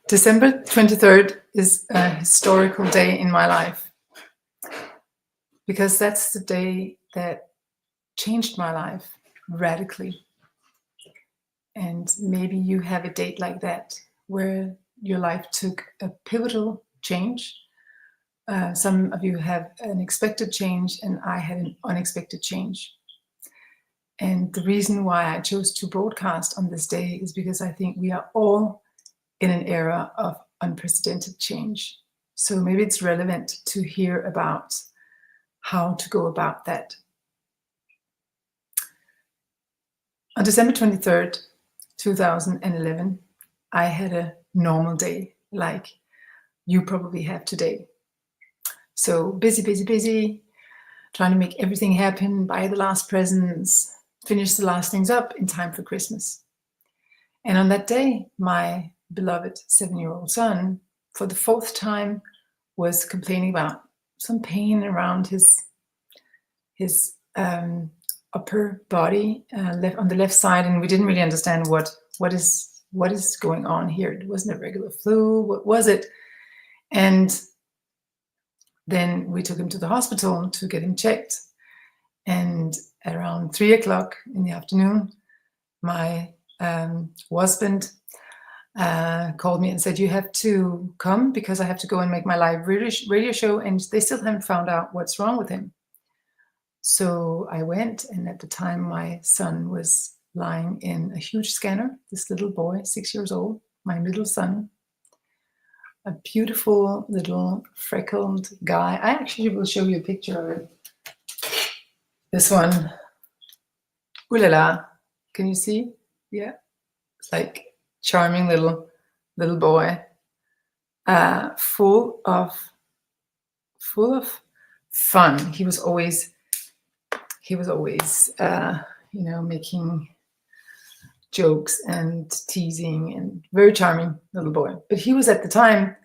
December 23rd is a historical day in my life because that's the day that changed my life radically. And maybe you have a date like that where your life took a pivotal change. Some of you have an expected change, and I had an unexpected change. And the reason why I chose to broadcast on this day is because I think we are all in an era of unprecedented change. So maybe it's relevant to hear about how to go about that. On December 23rd, 2011, I had a normal day like you probably have today. So busy, trying to make everything happen, buy the last presents, finish the last things up in time for Christmas. And on that day, my beloved 7-year-old son, for the fourth time, was complaining about some pain around his upper body, on the left side, and we didn't really understand what is going on here. It wasn't a regular flu. What was it? And then we took him to the hospital to get him checked. And at around 3:00 in the afternoon, my husband called me and said, "You have to come because I have to go and make my live radio show, and they still haven't found out what's wrong with him." So I went, and at the time my son was lying in a huge scanner, this little boy, 6 years old, my middle son, a beautiful little freckled guy. I actually will show you a picture of it. This one. Ooh la la. Can you see? Yeah. It's like charming little boy. Full of fun. He was always making jokes and teasing, and very charming little boy. But he was at the time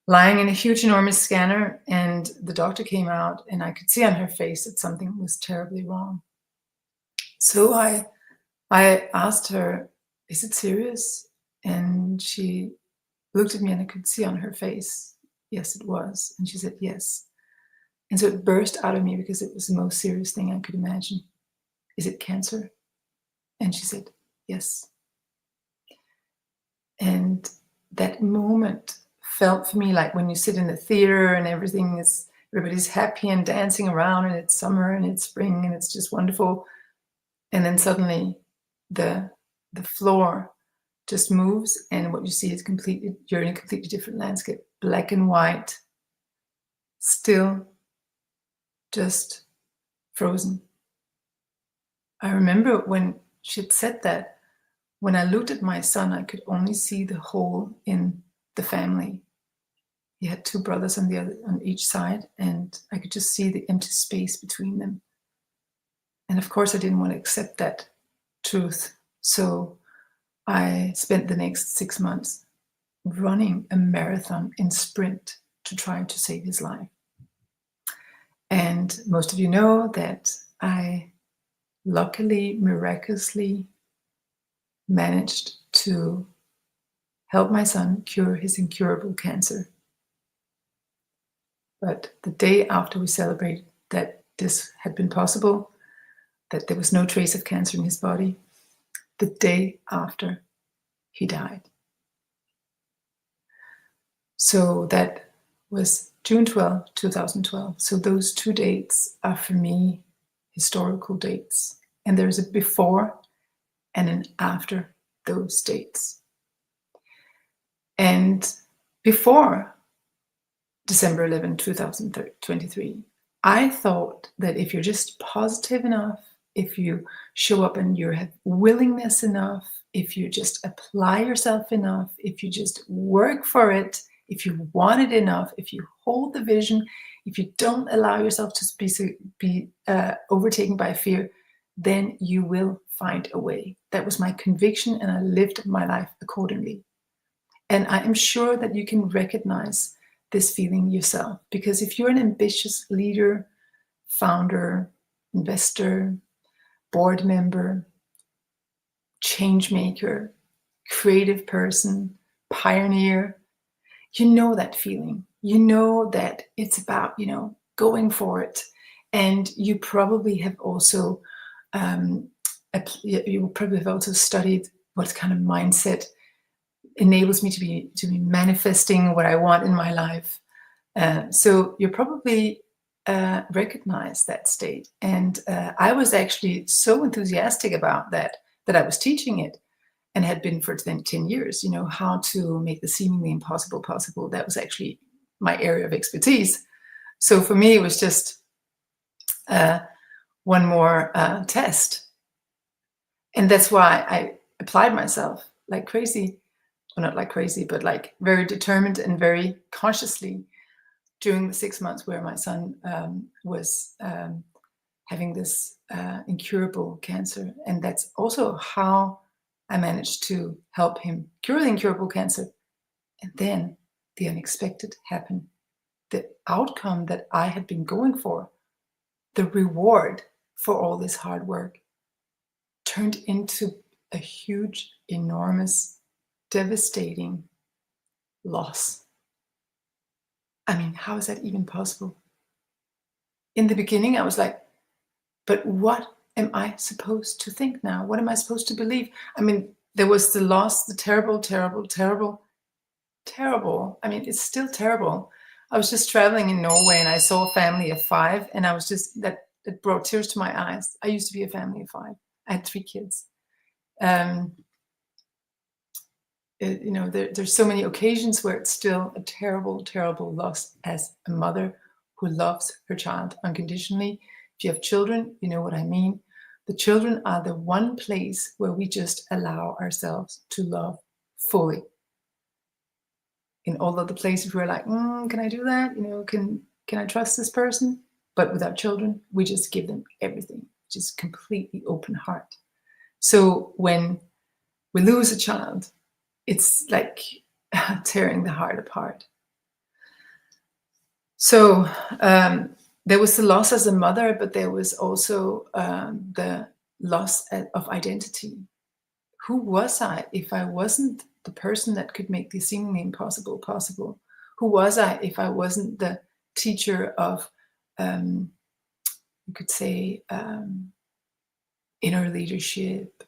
lying in a huge, enormous scanner, and the doctor came out, and I could see on her face that something was terribly wrong. So I asked her, "Is it serious?" And she looked at me, and I could see on her face, yes, it was. And she said, yes. And so it burst out of me because it was the most serious thing I could imagine. "Is it cancer?" And she said, yes. And that moment felt for me like when you sit in the theater and everybody's happy and dancing around, and it's summer and it's spring and it's just wonderful. And then suddenly the floor just moves, and what you see is you're in a completely different landscape, black and white, still, just frozen. I remember when she had said that, when I looked at my son, I could only see the hole in the family. He had 2 brothers on each side, and I could just see the empty space between them. And of course, I didn't want to accept that truth. So I spent the next 6 months running a marathon in sprint to try to save his life. And most of you know that I luckily, miraculously managed to help my son cure his incurable cancer. But the day after we celebrated that this had been possible, that there was no trace of cancer in his body, the day after, he died. So that was June 12, 2012. So those 2 dates are for me historical dates. And there's a before and an after those dates. And before December 11, 2023, I thought that if you're just positive enough, if you show up and you have willingness enough, if you just apply yourself enough, if you just work for it, if you want it enough, if you hold the vision, if you don't allow yourself to be overtaken by fear, then you will find a way. That was my conviction, and I lived my life accordingly. And I am sure that you can recognize this feeling yourself, because if you're an ambitious leader, founder, investor, board member, change maker, creative person, pioneer, you know that feeling. You know that it's about, going for it. And you probably have also you probably have also studied what kind of mindset enables me to be manifesting what I want in my life. So you probably recognize that state. And I was actually so enthusiastic about that I was teaching it, and had been for 10 years, how to make the seemingly impossible possible. That was actually my area of expertise. So for me, it was just one more test. And that's why I applied myself like crazy. Well, not like crazy, but like very determined and very consciously during the 6 months where my son was having this incurable cancer. And that's also how I managed to help him cure the incurable cancer. And then the unexpected happened. The outcome that I had been going for, the reward for all this hard work, turned into a huge, enormous, devastating loss. I mean, how is that even possible? In the beginning, I was like, but what am I supposed to think now? What am I supposed to believe? I mean, there was the loss, the terrible, terrible, terrible, terrible. I mean, it's still terrible. I was just traveling in Norway and I saw a family of 5, and I was just, it brought tears to my eyes. I used to be a family of 5. I had 3 kids. There's so many occasions where it's still a terrible, terrible loss as a mother who loves her child unconditionally. If you have children, you know what I mean. The children are the one place where we just allow ourselves to love fully. In all other places, we're like, can I do that? Can I trust this person? But with our children, we just give them everything, just completely open heart. So when we lose a child, it's like tearing the heart apart. So there was the loss as a mother, but there was also the loss of identity. Who was I if I wasn't the person that could make the seemingly impossible possible? Who was I if I wasn't the teacher of, you could say, inner leadership,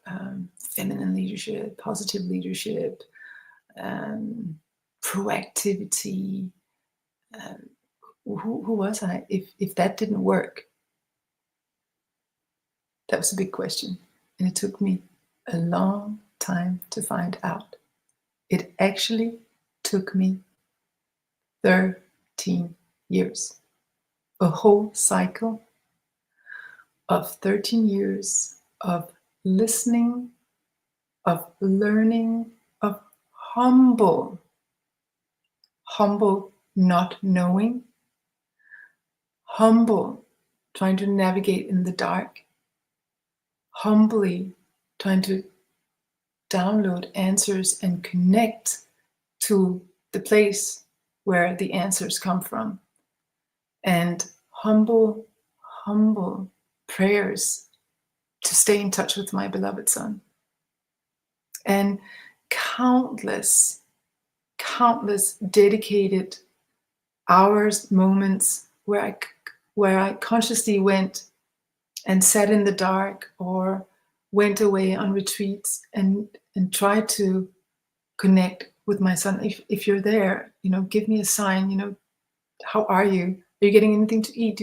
feminine leadership, positive leadership, proactivity? Who was I if that didn't work? That was a big question, and it took me a long time to find out. It actually took me 13 years, a whole cycle of 13 years of listening, of learning, of humble not knowing, humble trying to navigate in the dark, humbly trying to download answers and connect to the place where the answers come from, and humble prayers to stay in touch with my beloved son, and countless dedicated hours, moments where I consciously went and sat in the dark or went away on retreats and tried to connect with my son. If you're there, give me a sign. How are you? Are you getting anything to eat?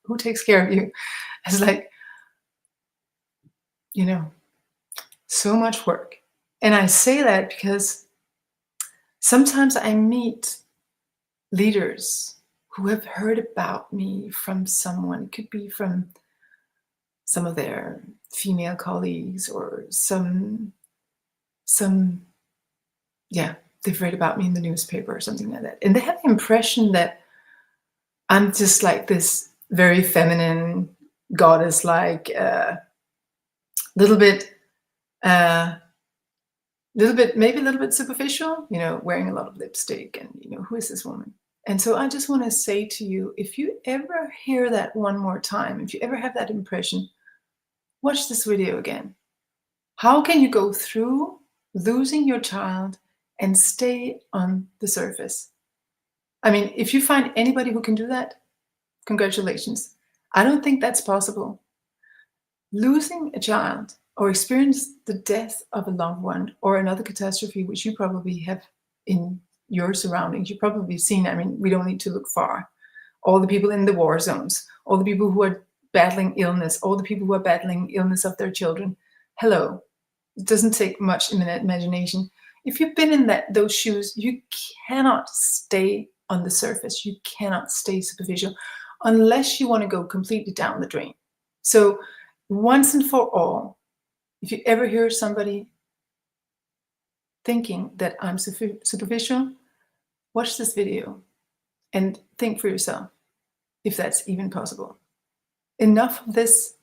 Who takes care of you? It's like, so much work. And I say that because sometimes I meet leaders who have heard about me from someone. It could be from some of their female colleagues or they've read about me in the newspaper or something like that. And they have the impression that I'm just like this very feminine goddess, like maybe a little bit superficial, wearing a lot of lipstick and, who is this woman? And so I just want to say to you, if you ever hear that one more time, if you ever have that impression, watch this video again. How can you go through losing your child and stay on the surface. I mean, if you find anybody who can do that, congratulations. I don't think that's possible. Losing a child or experience the death of a loved one or another catastrophe, which you probably have in your surroundings, you've probably seen. I mean, we don't need to look far. All the people in the war zones, all the people who are battling illness, all the people who are battling illness of their children. Hello. It doesn't take much imagination. If you've been in those shoes, you cannot stay on the surface. You cannot stay superficial unless you want to go completely down the drain. So once and for all, if you ever hear somebody thinking that I'm superficial, watch this video and think for yourself if that's even possible. Enough of this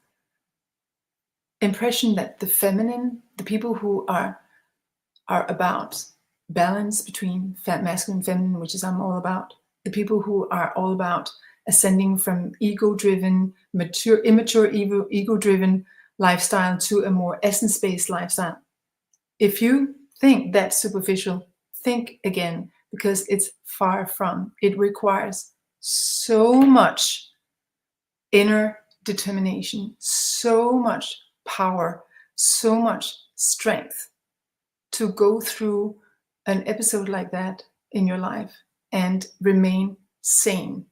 impression that the feminine, the people who are about balance between masculine and feminine, which is I'm all about, the people who are all about ascending from ego-driven, immature ego-driven lifestyle to a more essence-based lifestyle. If you think that's superficial, think again, because it's far from. It requires so much inner determination, so much power, so much strength to go through an episode like that in your life and remain sane.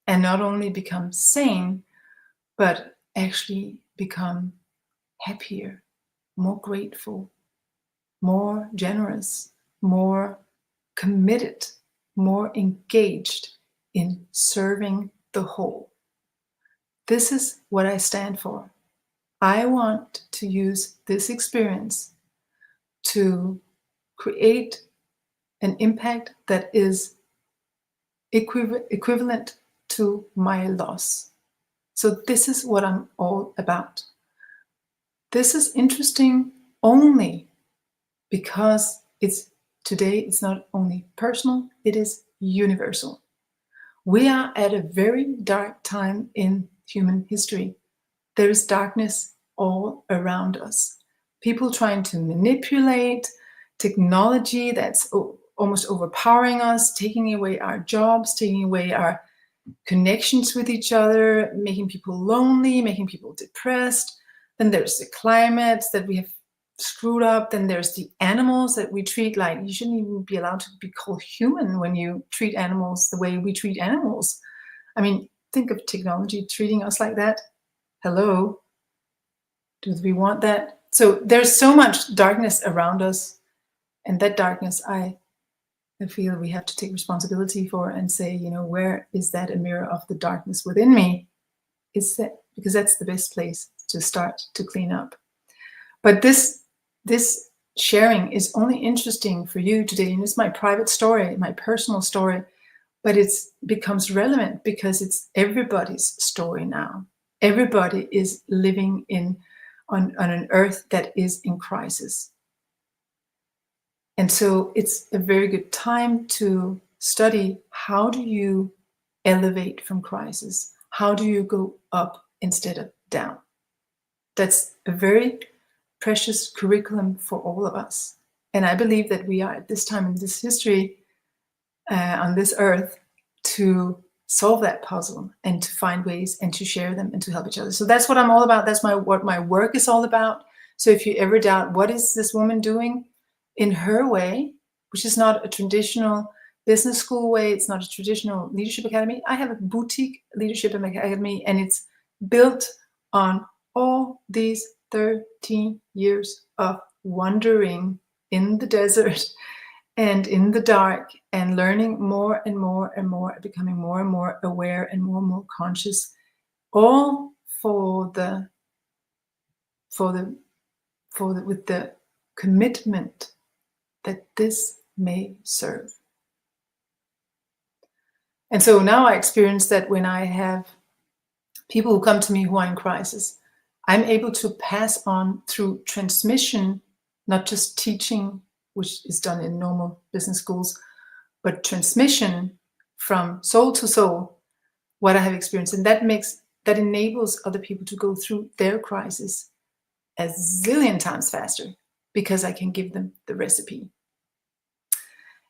And not only become sane, but actually become happier, more grateful, more generous, more committed, more engaged in serving the whole. This is what I stand for. I want to use this experience to create an impact that is equivalent to my loss. So this is what I'm all about. This is interesting only because it's not only personal, it is universal. We are at a very dark time in human history. There is darkness all around us. People trying to manipulate technology that's almost overpowering us, taking away our jobs, taking away our connections with each other, making people lonely, making people depressed. Then there's the climate that we have screwed up. Then there's the animals that we treat like you shouldn't even be allowed to be called human when you treat animals the way we treat animals. I mean, think of technology treating us like that. Hello. Do we want that? So there's so much darkness around us, and that darkness I feel we have to take responsibility for and say, where is that a mirror of the darkness within me? Is that because that's the best place to start to clean up. But this sharing is only interesting for you today, and it's my private story, my personal story, but it becomes relevant because it's everybody's story now. Everybody is living on an earth that is in crisis. And so it's a very good time to study, how do you elevate from crisis? How do you go up instead of down? That's a very precious curriculum for all of us. And I believe that we are at this time in this history on this earth to solve that puzzle and to find ways and to share them and to help each other. So that's what I'm all about. That's what my work is all about. So if you ever doubt, what is this woman doing in her way, which is not a traditional business school way, it's not a traditional leadership academy. I have a boutique leadership academy, and it's built on all these 13 years of wandering in the desert and in the dark and learning more and more and more, becoming more and more aware and more conscious, all with the commitment that this may serve. And so now I experience that when I have people who come to me who are in crisis, I'm able to pass on through transmission, not just teaching, which is done in normal business schools, but transmission from soul to soul, what I have experienced. And that enables other people to go through their crisis a zillion times faster because I can give them the recipe.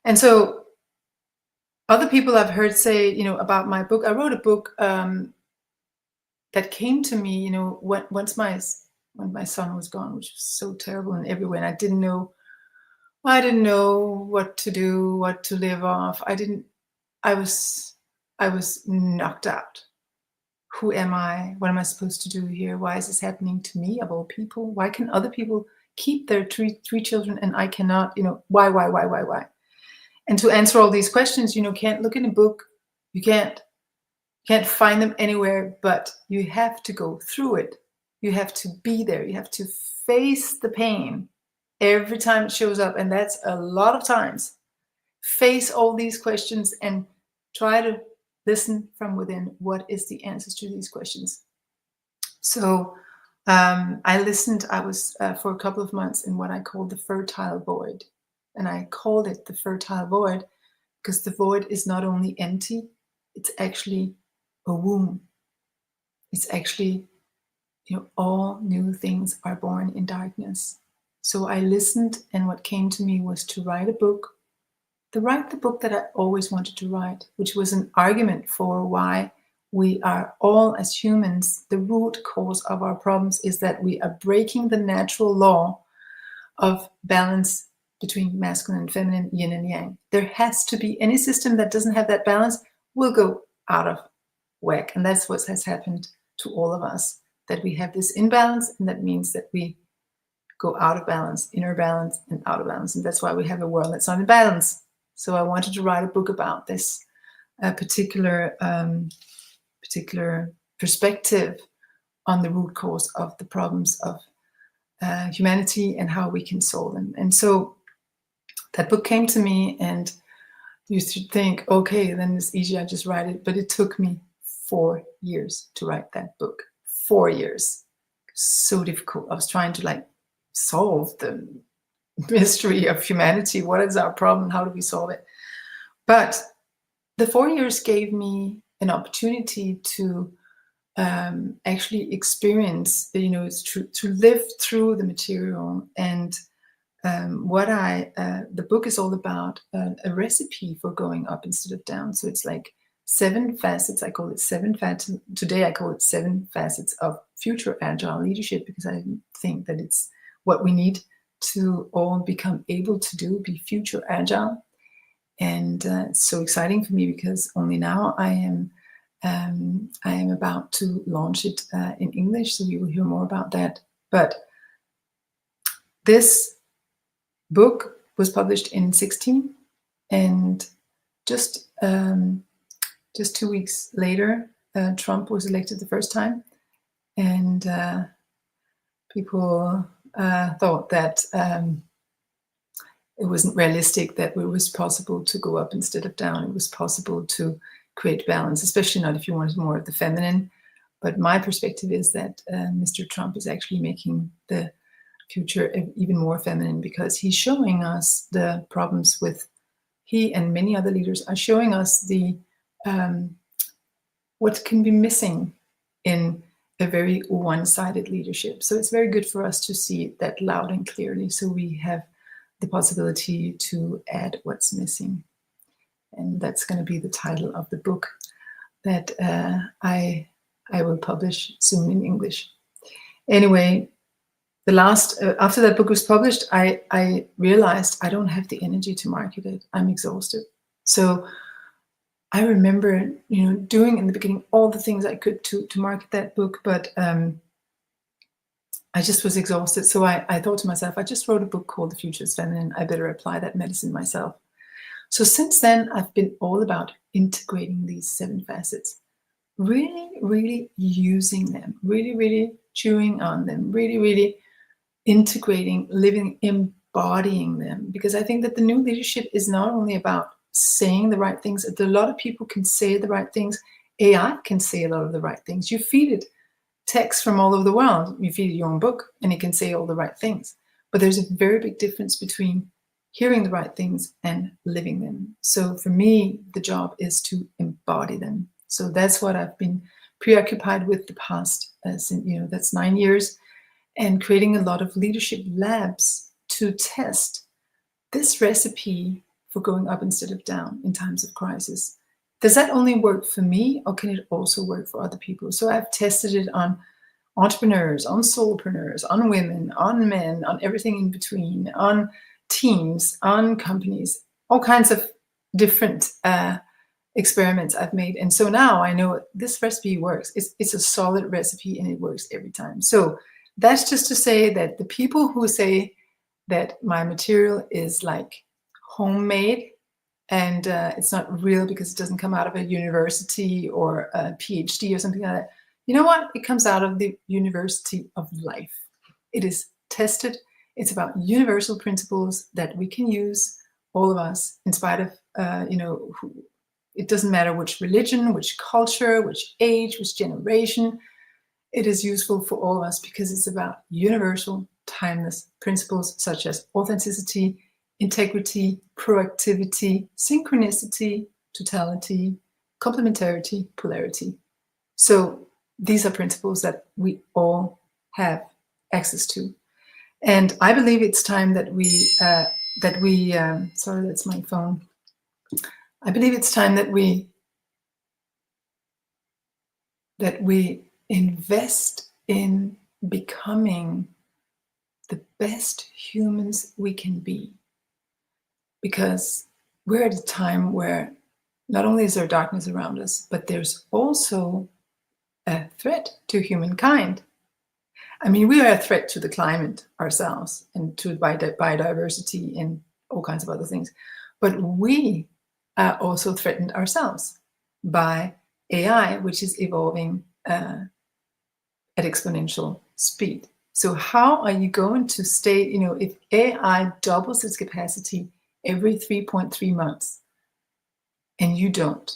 And so other people I've heard say, about my book, I wrote a book that came to me, once when my son was gone, which was so terrible in every way. And I didn't know what to do, what to live off. I was knocked out. Who am I? What am I supposed to do here? Why is this happening to me of all people? Why can other people keep their three children and I cannot? Why? And to answer all these questions, can't look in a book. You can't find them anywhere, but you have to go through it. You have to be there. You have to face the pain every time it shows up. And that's a lot of times. Face all these questions and try to listen from within. What is the answers to these questions? So I listened. I was for a couple of months in what I call the fertile void. And I called it the fertile void because the void is not only empty, it's actually a womb. It's actually, all new things are born in darkness. So I listened, and what came to me was to write the book that I always wanted to write, which was an argument for why we are all, as humans, the root cause of our problems is that we are breaking the natural law of balance between masculine and feminine, yin and yang. There has to be, any system that doesn't have that balance will go out of whack. And that's what has happened to all of us, that we have this imbalance, and that means that we go out of balance, inner balance and out of balance. And that's why we have a world that's not in balance. So I wanted to write a book about this particular perspective on the root cause of the problems of humanity and how we can solve them. And so that book came to me, and you should think, okay, then it's easy, I just write it. But it took me 4 years to write that book. 4 years. So difficult. I was trying to solve the mystery of humanity. What is our problem? How do we solve it? But the 4 years gave me an opportunity to actually experience, to live through the material. And the book is all about a recipe for going up instead of down. So it's like 7 facets. I call it 7 facets. Today I call it 7 facets of future agile leadership, because I think that it's what we need to all become able to do, be future agile. And it's so exciting for me because only now I am about to launch it in English, so you will hear more about that. But this book was published in 2016, and just 2 weeks later, Trump was elected the first time, and people thought that it wasn't realistic, that it was possible to go up instead of down. It was possible to create balance, especially not if you wanted more of the feminine. But my perspective is that Mr. Trump is actually making the future even more feminine, because he's showing us the problems with, he and many other leaders are showing us the what can be missing in a very one-sided leadership. So it's very good for us to see that loud and clearly, so we have the possibility to add what's missing. And that's going to be the title of the book that I will publish soon in English. Anyway, after that book was published, I realized I don't have the energy to market it. I'm exhausted. So I remember, doing in the beginning all the things I could to market that book, but I just was exhausted. So I thought to myself, I just wrote a book called The Future is Feminine. I better apply that medicine myself. So since then, I've been all about integrating these 7 facets, really, really using them, really, really chewing on them, really, really integrating, living, embodying them. Because I think that the new leadership is not only about saying the right things. A lot of people can say the right things. AI can say a lot of the right things. You feed it text from all over the world. You feed it your own book and it can say all the right things. But there's a very big difference between hearing the right things and living them. So for me, the job is to embody them. So that's what I've been preoccupied with the past, that's 9 years, and creating a lot of leadership labs to test this recipe for going up instead of down in times of crisis. Does that only work for me, or can it also work for other people? So I've tested it on entrepreneurs, on solopreneurs, on women, on men, on everything in between, on teams, on companies, all kinds of different experiments I've made. And so now I know this recipe works. It's a solid recipe and it works every time. So that's just to say that the people who say that my material is like homemade and it's not real because it doesn't come out of a university or a PhD or something like that, you know what? It comes out of the University of Life. It is tested. It's about universal principles that we can use, all of us, in spite of, it doesn't matter which religion, which culture, which age, which generation. It is useful for all of us because it's about universal, timeless principles such as authenticity, integrity, proactivity, synchronicity, totality, complementarity, polarity. So these are principles that we all have access to. And I believe it's time that sorry, that's my phone. I believe it's time that we invest in becoming the best humans we can be. Because we're at a time where not only is there darkness around us, but there's also a threat to humankind. I mean, we are a threat to the climate ourselves and to biodiversity and all kinds of other things. But we are also threatened ourselves by AI, which is evolving at exponential speed. So how are you going to stay, if AI doubles its capacity every 3.3 months and you don't,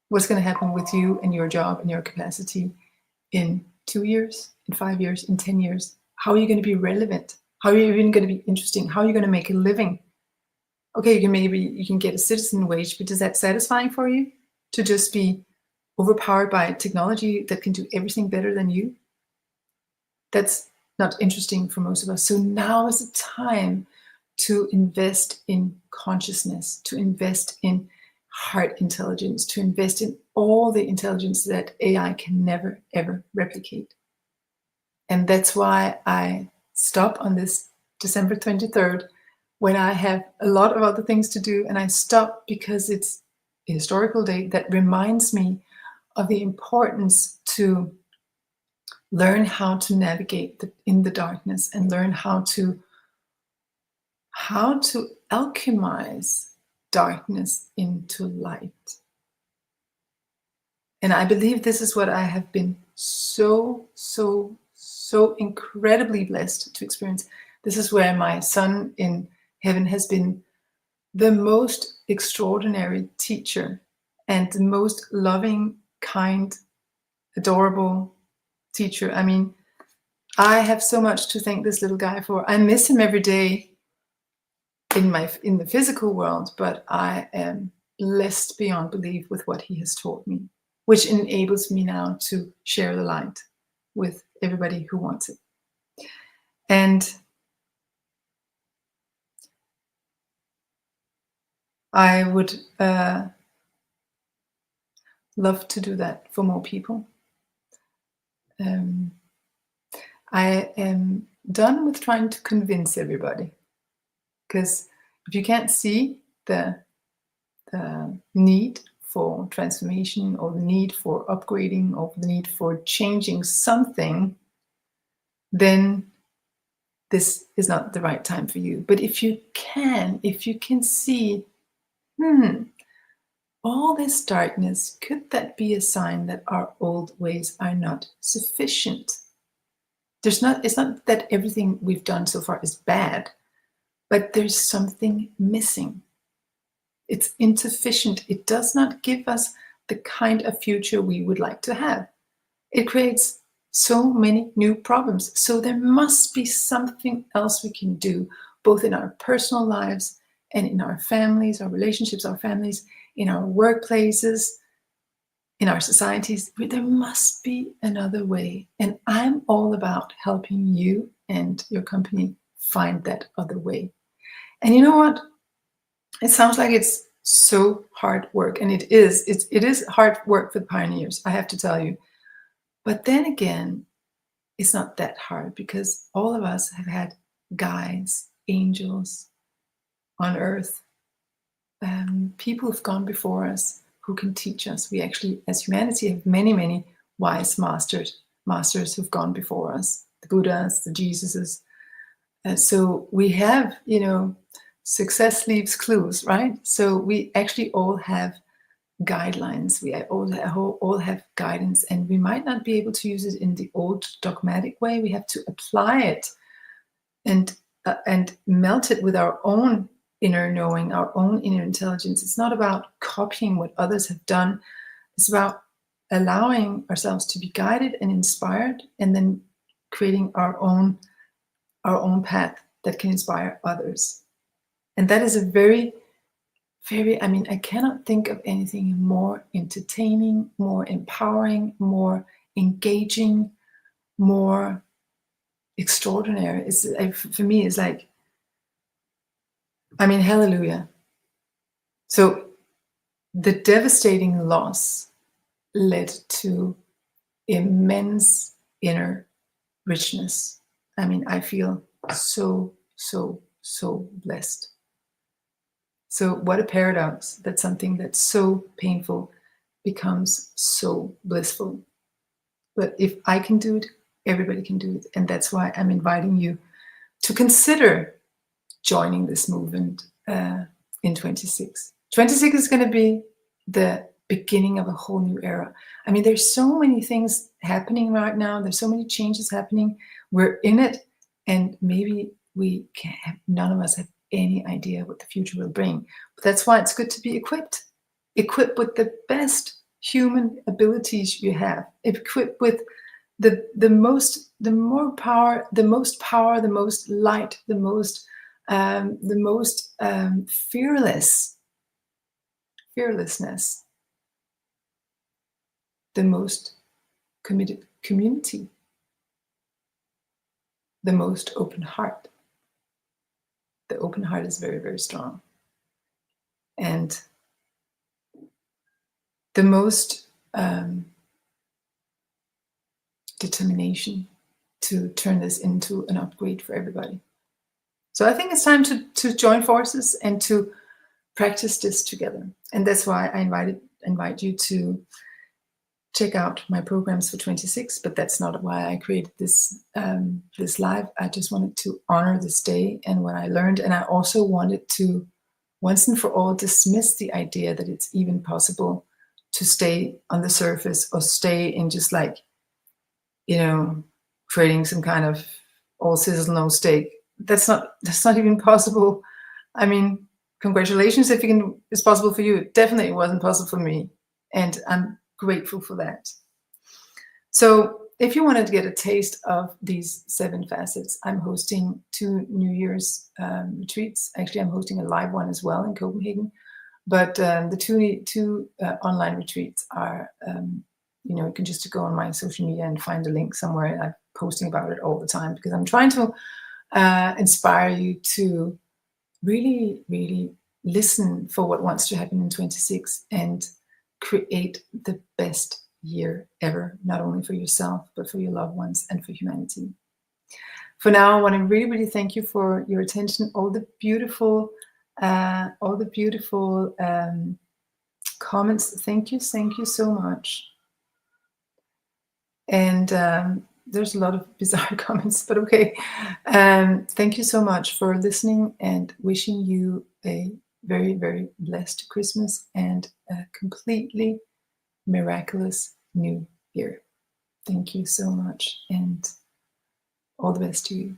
what's going to happen with you and your job and your capacity in 2 years, in 5 years, in 10 years? How are you going to be relevant? How are you even going to be interesting? How are you going to make a living? Okay, you can get a citizen wage, but is that satisfying for you to just be overpowered by technology that can do everything better than you? That's not interesting for most of us. So now is the time to invest in consciousness, to invest in heart intelligence, to invest in all the intelligence that AI can never, ever replicate. And that's why I stop on this December 23rd when I have a lot of other things to do. And I stop because it's a historical date that reminds me of the importance to learn how to navigate in the darkness and learn how to alchemize darkness into light. And I believe this is what I have been so incredibly blessed to experience. This is where my son in heaven has been the most extraordinary teacher and the most loving, kind, adorable teacher. I mean, I have so much to thank this little guy for. I miss him every day in the physical world, but I am blessed beyond belief with what he has taught me, which enables me now to share the light with everybody who wants it. And I would love to do that for more people. I am done with trying to convince everybody, because if you can't see the need for transformation or the need for upgrading or the need for changing something, then this is not the right time for you. But if you can see, all this darkness, could that be a sign that our old ways are not sufficient? It's not that everything we've done so far is bad, but there's something missing. It's insufficient. It does not give us the kind of future we would like to have. It creates so many new problems. So there must be something else we can do, both in our personal lives and in our families, our relationships, our families, in our workplaces, in our societies. There must be another way. And I'm all about helping you and your company find that other way. And you know what? It sounds like it's so hard work, and it is. It is hard work for the pioneers, I have to tell you. But then again, it's not that hard because all of us have had guides, angels on earth, people who've gone before us who can teach us. We actually, as humanity, have many, many wise masters who've gone before us, the Buddhas, the Jesuses. So we have, success leaves clues, right? So we actually all have guidelines. We all have guidance, and we might not be able to use it in the old dogmatic way. We have to apply it and melt it with our own inner knowing, our own inner intelligence. It's not about copying what others have done. It's about allowing ourselves to be guided and inspired, and then creating our own path that can inspire others. And that is a very, very, I cannot think of anything more entertaining, more empowering, more engaging, more extraordinary. For me, it's like, hallelujah. So the devastating loss led to immense inner richness. I feel so, so, so blessed. So what a paradox that something that's so painful becomes so blissful. But if I can do it, everybody can do it. And that's why I'm inviting you to consider joining this movement in 26. 26 is going to be the beginning of a whole new era. There's so many things happening right now. There's so many changes happening. We're in it, and maybe none of us have any idea what the future will bring. But that's why it's good to be equipped with the best human abilities you have, equipped with the most power, the most light, the most fearlessness, the most committed community, the most open heart. The open heart is very, very strong. And the most determination to turn this into an upgrade for everybody. So I think it's time to join forces and to practice this together. And that's why I invite you to check out my programs for 26, but that's not why I created this live. I just wanted to honor this day and what I learned. And I also wanted to once and for all dismiss the idea that it's even possible to stay on the surface or stay in just creating some kind of all sizzle no steak. That's not even possible. Congratulations if it's possible for you. Definitely it wasn't possible for me, and I'm grateful for that. So if you wanted to get a taste of these 7 facets, I'm hosting 2 New Year's retreats. Actually, I'm hosting a live one as well in Copenhagen. But the two online retreats are, you can just go on my social media and find a link somewhere. I'm posting about it all the time because I'm trying to inspire you to really, really listen for what wants to happen in 26 and create the best year ever, not only for yourself, but for your loved ones and for humanity. For now, I want to really, really thank you for your attention, all the beautiful comments. Thank you so much. And there's a lot of bizarre comments, but okay. Thank you so much for listening, and wishing you a very, very blessed Christmas and a completely miraculous new year. Thank you so much, and all the best to you.